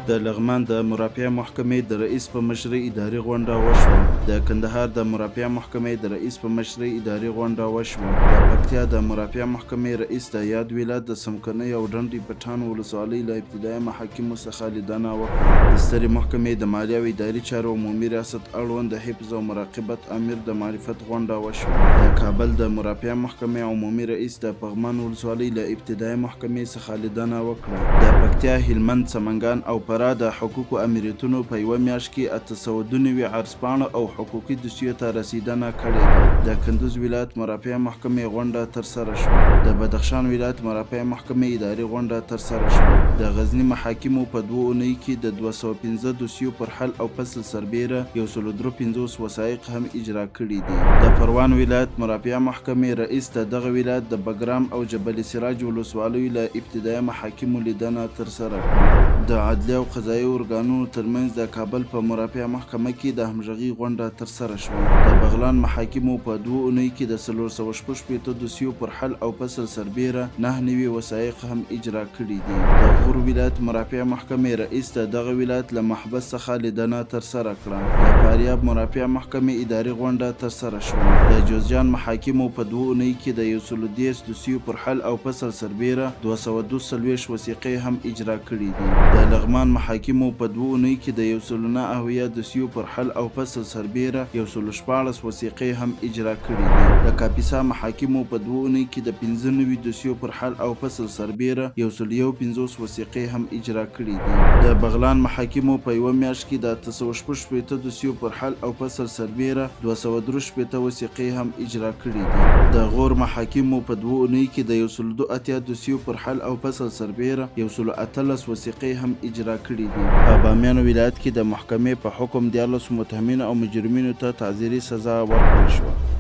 د لغمان د مرافعه محکمې د رئیس په مشرۍ اداري غونډه وشوه. د کندهار د مرافعه محکمې د رئیس په مشرۍ اداري غونډه وشوه. د پکتیا د مرافعه محکمې رئیس د یاد ولایت د څمکنیو او ډنډ پټان ولسوالۍ له ابتدایي محاکمو څخه لیدنه وکړه. د سترې محکمې د مالي او اداري چارو عمومي ریاست اړوند د حفظ او مراقبت امیر د معرفت غونډه وشوه. د کابل د مرافعه محکمې عمومي رئیس د پغمان ولسوالۍ له ابتدایي محکمې څخه لیدنه وکړه. د پکتیا، هلمند، سمنګان او فراه د حقوقو امریتونو په یوه میاشت کې 892 عرضپاڼه او حقوقي دوسیو ته رسیدنه کړې ده. د کندوز ولایت مرافعه محکمې غونډه ترسره شوه. د بدخشان ولایت مرافعه محکمې اداري غونډه ترسره شوه. د غزني محاکمو په 2 اونیو کې د 215 دوسیو پر حل او فصل سربیره 153 وثایق هم اجرا کړي دي. د پروان ولایت مرافعه محکمې رئیس د دغه ولایت د بګرام او جبل سراج ولسوالیو له ابتدایي محاکمو لیدنه ترسره کړه. د عدلیه او قضایي ارګانونو ترمنځ د کابل په مرافعه محکمه کې د همغږۍ غونډه ترسره شوه. د بغلان محاکمو په 2 اونیو کې د 466 دوسیو پر حل او فصل سربیره 9 نوي وثایق هم اجرا کړي دي. د غور ولایت مرافعه محکمې رئیس د دغه ولایت له محبس څخه لیدنه ترسره کړه. د فاریاب مرافعه محکمې اداري غونډه ترسره شوه. د جوزجان محاکمو په 2 اونیو کې د 130 دوسیو پر حل او فصل سربیره 242 وثیقې هم اجرا کړي دي. د لغمان محاکمو په 2 اونیو کې د 109 دوسیو پر حل او فصل سربیره 114 وثیقې هم اجرا کړي دي. د کاپیسا محاکمو په 2 اونیو کې د 95 دوسیو پر حل او فصل سربیره 151 وثیقې هم اجرا کړي دي. د بغلان محاکمو په یوه میاشت کې د 916 دوسیو پر حل او فصل سربیره 263 وثیقې هم اجرا کړي دي. د غور محاکمو په 2 اونیو کې د 182 دوسیو پر حل او فصل سربیره 118 وثیقې هم اجرا کړي دي. په بامیان ولایت کې د محکمې په حکم 14 متهمینو او مجرمینو ته تعزیري سزا ورکړل شوه.